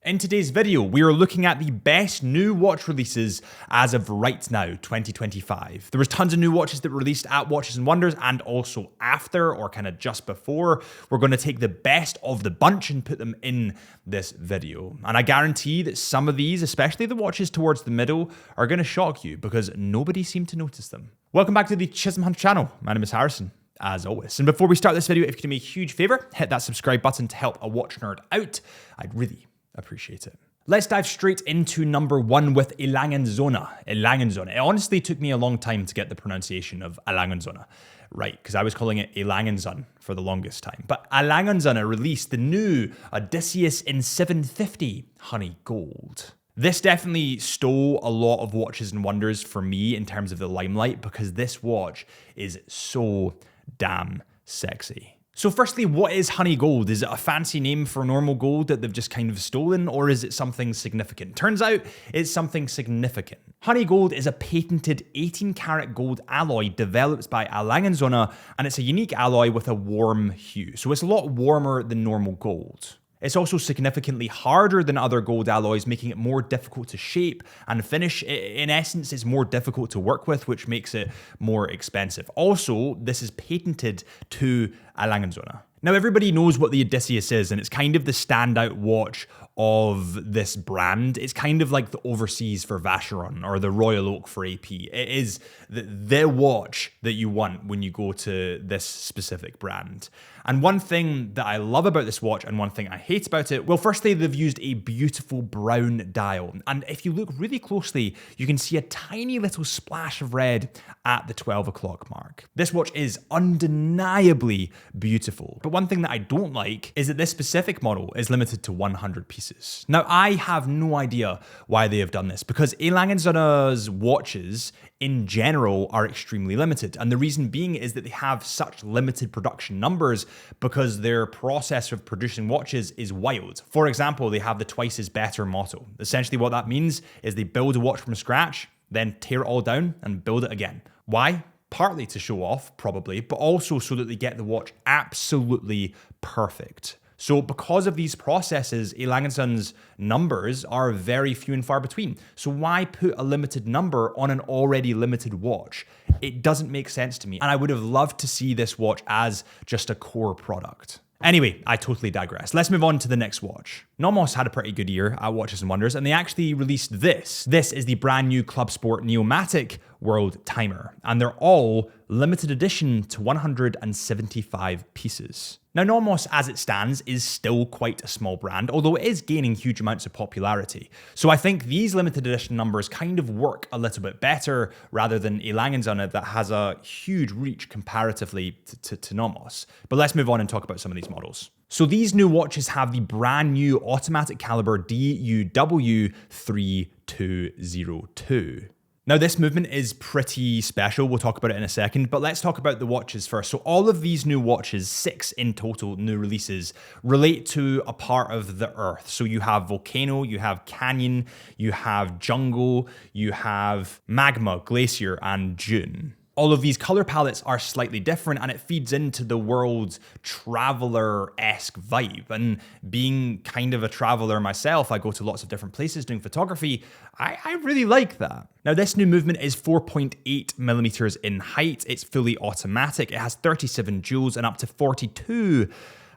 In today's video, we are looking at the best new watch releases as of right now, 2025. There was tons of new watches that were released at Watches and Wonders and also after, or kind of just before. We're going to take the best of the bunch and put them in this video. And I guarantee that some of these, especially the watches towards the middle, are going to shock you because nobody seemed to notice them. Welcome back to the Chisholm Hunter channel. My name is Harrison, as always. And before we start this video, if you can do me a huge favor, hit that subscribe button to help a watch nerd out. I'd really appreciate it. Let's dive straight into number one with Lange Söhne. Lange Söhne. It honestly took me a long time to get the pronunciation of Lange Söhne right, because I was calling it Lange Söhne for the longest time. But Lange Söhne released the new Odysseus in 750 honey gold. This definitely stole a lot of Watches and Wonders for me in terms of the limelight, because this watch is so damn sexy. So firstly, what is honey gold? Is it a fancy name for normal gold that they've just kind of stolen, or is it something significant? Turns out it's something significant. Honey gold is a patented 18-karat gold alloy developed by Lange Söhne, and it's a unique alloy with a warm hue. So it's a lot warmer than normal gold. It's also significantly harder than other gold alloys, making it more difficult to shape and finish. In essence, it's more difficult to work with, which makes it more expensive. Also, this is patented to Lange Söhne. Now, everybody knows what the Odysseus is, and it's kind of the standout watch of this brand. It's kind of like the Overseas for Vacheron or the Royal Oak for AP. It is the watch that you want when you go to this specific brand. And one thing that I love about this watch and one thing I hate about it, well, firstly, they've used a beautiful brown dial. And if you look really closely, you can see a tiny little splash of red at the 12 o'clock mark. This watch is undeniably beautiful. But one thing that I don't like is that this specific model is limited to 100 pieces. Now, I have no idea why they have done this, because Lange Söhne's watches in general are extremely limited. And the reason being is that they have such limited production numbers because their process of producing watches is wild. For example, they have the twice is better motto. Essentially what that means is they build a watch from scratch, then tear it all down and build it again. Why? Partly to show off, probably, but also so that they get the watch absolutely perfect. So because of these processes, Lange Söhne's numbers are very few and far between. So why put a limited number on an already limited watch? It doesn't make sense to me. And I would have loved to see this watch as just a core product. Anyway, I totally digress. Let's move on to the next watch. Nomos had a pretty good year at Watches and Wonders, and they actually released this. This is the brand new Club Sport Neomatic World Timer, and they're all limited edition to 175 pieces. Now, Nomos, as it stands, is still quite a small brand, although it is gaining huge amounts of popularity. So I think these limited edition numbers kind of work a little bit better rather than Lange Söhne that has a huge reach comparatively to Nomos. But let's move on and talk about some of these models. So these new watches have the brand new automatic caliber DUW 3202. Now, this movement is pretty special. We'll talk about it in a second, but let's talk about the watches first. So all of these new watches, 6 in total new releases, relate to a part of the Earth. So you have volcano, you have canyon, you have jungle, you have magma, glacier, and dune. All of these color palettes are slightly different, and it feeds into the world's traveler-esque vibe. And being kind of a traveler myself, I go to lots of different places doing photography. I really like that. Now, this new movement is 4.8 millimeters in height. It's fully automatic. It has 37 joules and up to 42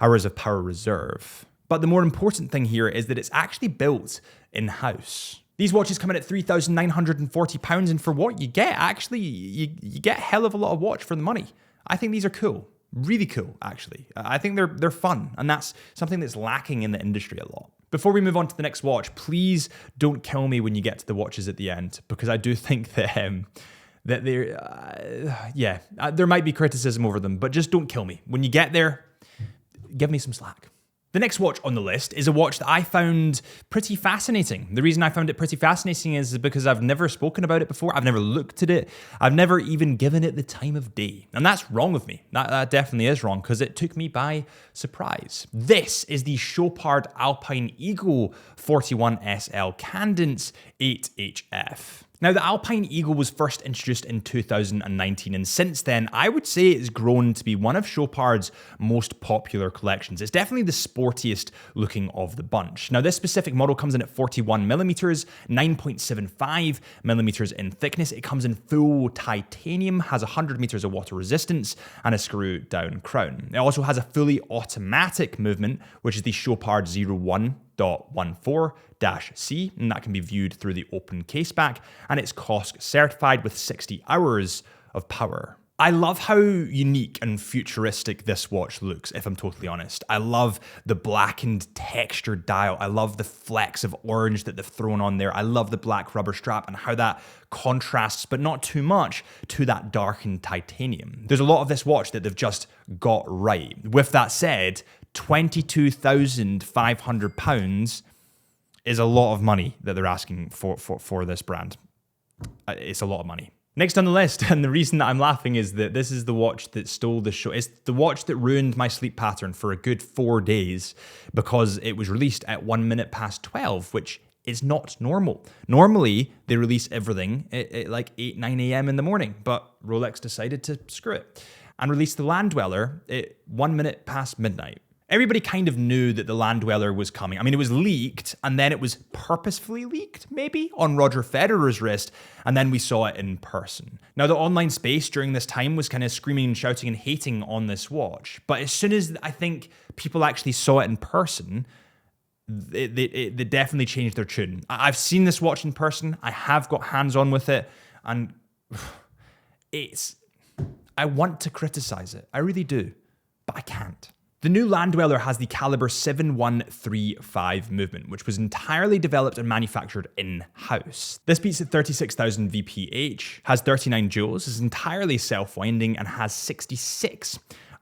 hours of power reserve. But the more important thing here is that it's actually built in-house. These watches come in at £3,940, and for what you get, actually, you get a hell of a lot of watch for the money. I think these are cool. Really cool, actually. I think they're fun, and that's something that's lacking in the industry a lot. Before we move on to the next watch, please don't kill me when you get to the watches at the end, because I do think that there might be criticism over them, but just don't kill me. When you get there, give me some slack. The next watch on the list is a watch that I found pretty fascinating. The reason I found it pretty fascinating is because I've never spoken about it before. I've never looked at it. I've never even given it the time of day. And that's wrong with me. That definitely is wrong, because it took me by surprise. This is the Chopard Alpine Eagle 41 SL Cadence 8HF. Now, the Alpine Eagle was first introduced in 2019, and since then, I would say it's grown to be one of Chopard's most popular collections. It's definitely the sportiest looking of the bunch. Now, this specific model comes in at 41mm, 9.75mm in thickness. It comes in full titanium, has 100 meters of water resistance, and a screw-down crown. It also has a fully automatic movement, which is the Chopard 01.14-C, and that can be viewed through the open caseback, and it's COSC certified with 60 hours of power. I love how unique and futuristic this watch looks, if I'm totally honest. I love the blackened textured dial. I love the flecks of orange that they've thrown on there. I love the black rubber strap and how that contrasts, but not too much, to that darkened titanium. There's a lot of this watch that they've just got right. With that said, £22,500 is a lot of money that they're asking for this brand. It's a lot of money. Next on the list, and the reason that I'm laughing is that this is the watch that stole the show. It's the watch that ruined my sleep pattern for a good 4 days because it was released at 1 minute past 12, which is not normal. Normally, they release everything at like 8, 9 a.m. in the morning, but Rolex decided to screw it and release the Land Dweller at 1 minute past midnight. Everybody kind of knew that the Land Dweller was coming. I mean, it was leaked, and then it was purposefully leaked, maybe, on Roger Federer's wrist, and then we saw it in person. Now, the online space during this time was kind of screaming and shouting and hating on this watch, but as soon as I think people actually saw it in person, they definitely changed their tune. I've seen this watch in person, I have got hands-on with it, and I want to criticize it. I really do, but I can't. The new Land Dweller has the caliber 7135 movement, which was entirely developed and manufactured in-house. This beats at 36,000 VPH, has 39 joules, is entirely self-winding, and has 66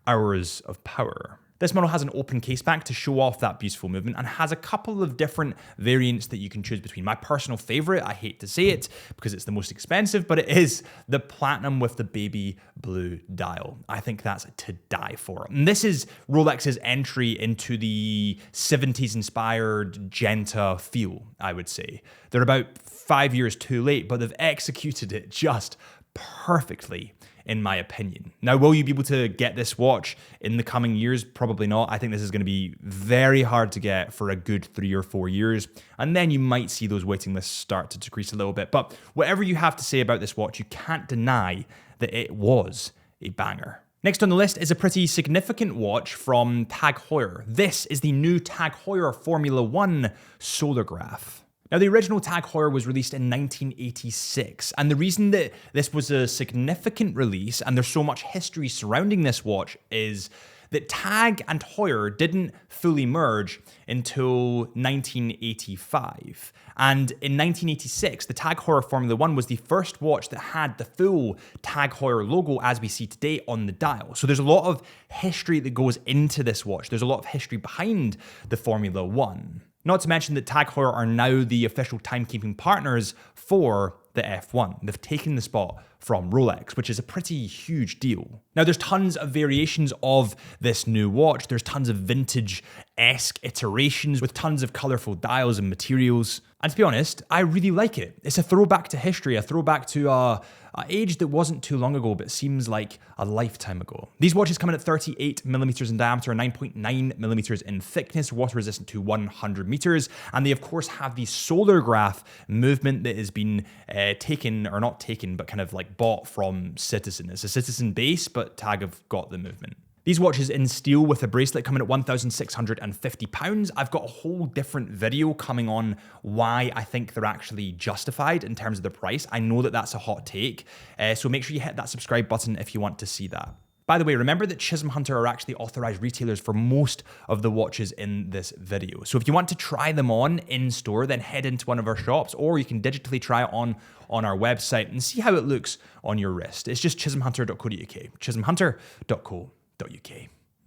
hours of power. This model has an open caseback to show off that beautiful movement and has a couple of different variants that you can choose between. My personal favorite, I hate to say it because it's the most expensive, but it is the platinum with the baby blue dial. I think that's to die for. And this is Rolex's entry into the 70s inspired Genta feel, I would say. They're about 5 years too late, but they've executed it just perfectly, in my opinion. Now, will you be able to get this watch in the coming years? Probably not. I think this is going to be very hard to get for a good 3 or 4 years, and then you might see those waiting lists start to decrease a little bit. But whatever you have to say about this watch, you can't deny that it was a banger. Next on the list is a pretty significant watch from Tag Heuer. This is the new Tag Heuer Formula 1 Solargraph. Now, the original Tag Heuer was released in 1986, and the reason that this was a significant release and there's so much history surrounding this watch is that Tag and Heuer didn't fully merge until 1985. And in 1986, the Tag Heuer Formula 1 was the first watch that had the full Tag Heuer logo as we see today on the dial. So there's a lot of history that goes into this watch. There's a lot of history behind the Formula 1. Not to mention that Tag Heuer are now the official timekeeping partners for the F1. They've taken the spot from Rolex, which is a pretty huge deal. Now, there's tons of variations of this new watch. There's tons of vintage-esque iterations with tons of colorful dials and materials. And to be honest, I really like it. It's a throwback to history, a throwback to an age that wasn't too long ago, but seems like a lifetime ago. These watches come in at 38mm in diameter, 9.9mm in thickness, water resistant to 100 meters, and they of course have the Solargraph movement that has been taken, or not taken, but kind of like bought from Citizen. It's a Citizen base, but Tag have got the movement. These watches in steel with a bracelet come in at £1,650. I've got a whole different video coming on why I think they're actually justified in terms of the price. I know that that's a hot take, so make sure you hit that subscribe button if you want to see that. By the way, remember that Chisholm Hunter are actually authorized retailers for most of the watches in this video. So if you want to try them on in store, then head into one of our shops, or you can digitally try it on our website and see how it looks on your wrist. It's just chisholmhunter.co.uk, chisholmhunter.co.uk.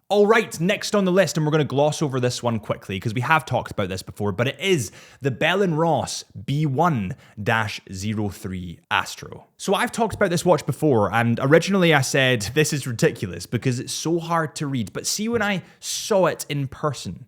All right, next on the list, and we're going to gloss over this one quickly because we have talked about this before, but it is the Bell & Ross B1-03 Astro. So I've talked about this watch before, and originally I said this is ridiculous because it's so hard to read, but see, when I saw it in person,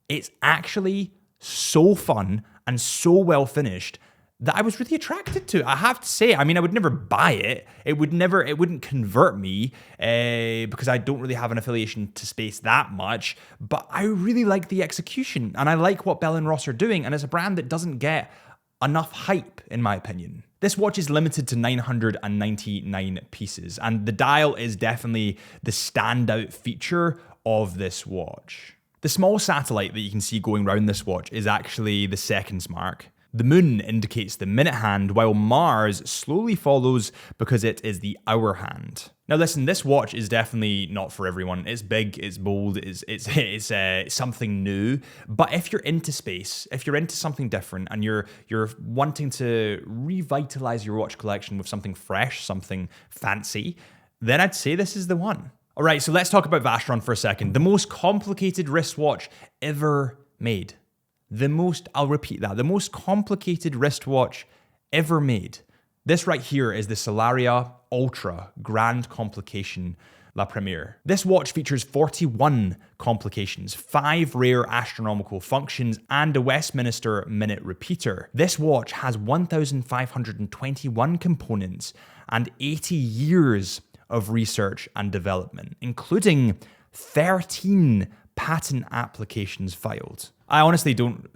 it's actually so fun and so well finished that I was really attracted to. I have to say, I mean, I would never buy it. It wouldn't convert me because I don't really have an affiliation to space that much. But I really like the execution, and I like what Bell & Ross are doing, and it's a brand that doesn't get enough hype, in my opinion. This watch is limited to 999 pieces, and the dial is definitely the standout feature of this watch. The small satellite that you can see going around this watch is actually the seconds mark. The moon indicates the minute hand, while Mars slowly follows because it is the hour hand. Now listen, this watch is definitely not for everyone. It's big, it's bold, it's something new. But if you're into space, if you're into something different, and you're wanting to revitalize your watch collection with something fresh, something fancy, then I'd say this is the one. All right, so let's talk about Vacheron for a second. The most complicated wristwatch ever made. I'll repeat that, the most complicated wristwatch ever made. This right here is the Solaria Ultra Grand Complication La Premiere. This watch features 41 complications, 5 rare astronomical functions, and a Westminster minute repeater. This watch has 1,521 components and 80 years of research and development, including 13 patent applications filed. I honestly don't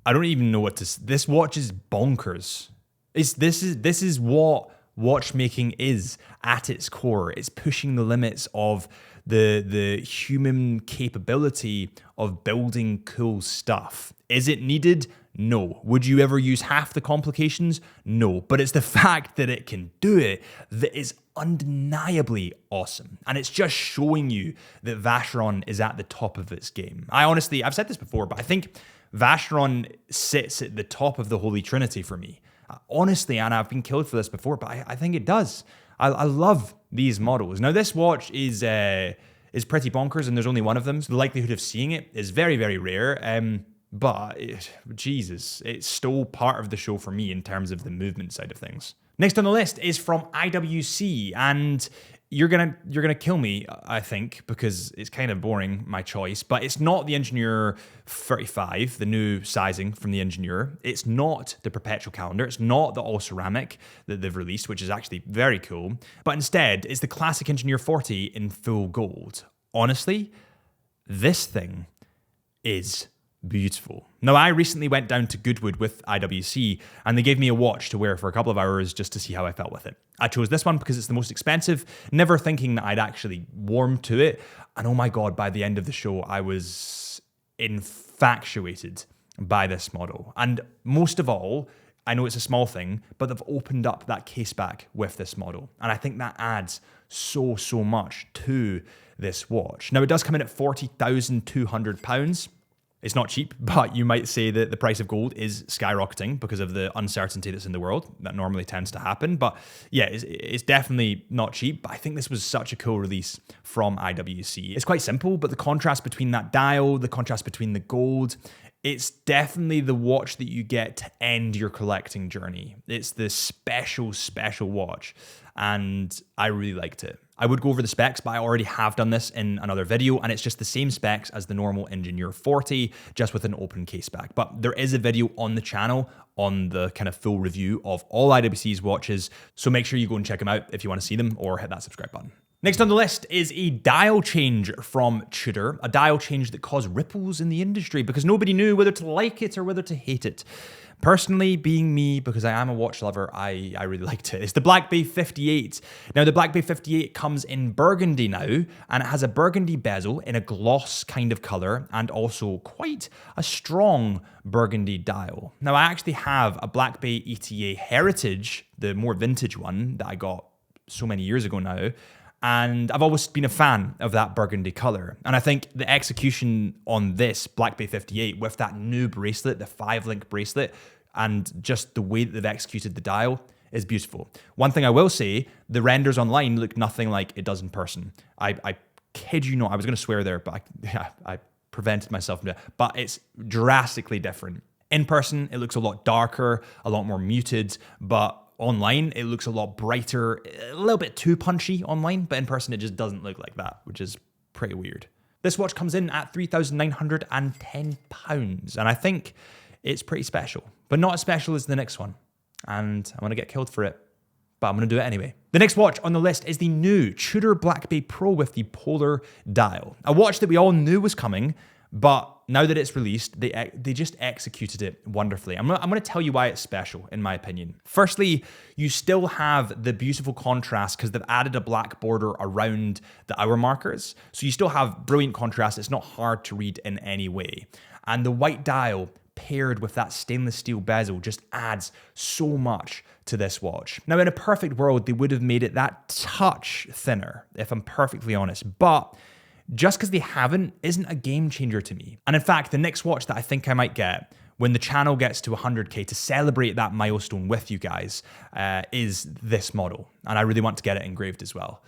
even know what to. This watch is bonkers. This is what watchmaking is at its core. It's pushing the limits of the human capability of building cool stuff. Is it needed? No. Would you ever use half the complications? No. But it's the fact that it can do it that is undeniably awesome. And it's just showing you that Vacheron is at the top of its game. I've said this before, but I think Vacheron sits at the top of the Holy Trinity for me. Honestly, and I've been killed for this before, but I think it does. I love these models. Now, this watch is pretty bonkers, and there's only one of them, so the likelihood of seeing it is very, very rare. But Jesus, it's still part of the show for me in terms of the movement side of things. Next on the list is from IWC, and you're gonna kill me, I think, because it's kind of boring, my choice. But it's not the Engineer 35, the new sizing from the Engineer. It's not the Perpetual Calendar. It's not the all ceramic that they've released, which is actually very cool. But instead, it's the classic Engineer 40 in full gold. Honestly, this thing is beautiful. Now, I recently went down to Goodwood with IWC, and they gave me a watch to wear for a couple of hours just to see how I felt with it. I chose this one because it's the most expensive, never thinking that I'd actually warm to it. And oh my God, by the end of the show, I was infatuated by this model. And most of all, I know it's a small thing, but they've opened up that case back with this model. And I think that adds so much to this watch. Now, it does come in at £40,200. It's not cheap, but you might say that the price of gold is skyrocketing because of the uncertainty that's in the world. That normally tends to happen. But yeah, it's definitely not cheap. But I think this was such a cool release from IWC. It's quite simple, but the contrast between that dial, the contrast between the gold, it's definitely the watch that you get to end your collecting journey. It's the special watch, and I really liked it. I would go over the specs, but I already have done this in another video, and it's just the same specs as the normal Engineer 40, just with an open case back. But there is a video on the channel on the kind of full review of all IWC's watches, so make sure you go and check them out if you want to see them, or hit that subscribe button. Next on the list is a dial change from Tudor, a dial change that caused ripples in the industry because nobody knew whether to like it or whether to hate it. Personally, being me, because I am a watch lover, I really liked it. It's the Black Bay 58. Now, the Black Bay 58 comes in burgundy now, and it has a burgundy bezel in a gloss kind of color, and also quite a strong burgundy dial. Now, I actually have a Black Bay ETA Heritage, the more vintage one that I got so many years ago now, and I've always been a fan of that burgundy color. And I think the execution on this Black Bay 58 with that new bracelet, the 5-link bracelet, and just the way that they've executed the dial is beautiful. One thing I will say, the renders online look nothing like it does in person. I kid you not, I was going to swear there, but I prevented myself from doing it. But it's drastically different. In person, it looks a lot darker, a lot more muted, but online, it looks a lot brighter, a little bit too punchy online, but in person, it just doesn't look like that, which is pretty weird. This watch comes in at £3,910, and I think it's pretty special, but not as special as the next one. And I'm going to get killed for it, but I'm going to do it anyway. The next watch on the list is the new Tudor Black Bay Pro with the polar dial. A watch that we all knew was coming, but now that it's released, they just executed it wonderfully. I'm going to tell you why it's special, in my opinion. Firstly, you still have the beautiful contrast because they've added a black border around the hour markers. So you still have brilliant contrast. It's not hard to read in any way. And the white dial paired with that stainless steel bezel just adds so much to this watch. Now, in a perfect world, they would have made it that touch thinner, if I'm perfectly honest. But just because they haven't isn't a game changer to me. And in fact, the next watch that I think I might get when the channel gets to 100K to celebrate that milestone with you guys is this model. And I really want to get it engraved as well.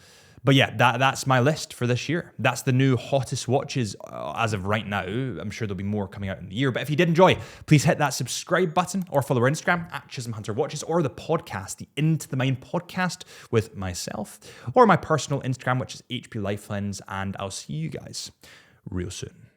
But yeah, that's my list for this year. That's the new hottest watches as of right now. I'm sure there'll be more coming out in the year. But if you did enjoy, please hit that subscribe button or follow our Instagram at Chisholm Hunter Watches or the podcast, the Into the Mind podcast with myself, or my personal Instagram, which is HP Lifelens. And I'll see you guys real soon.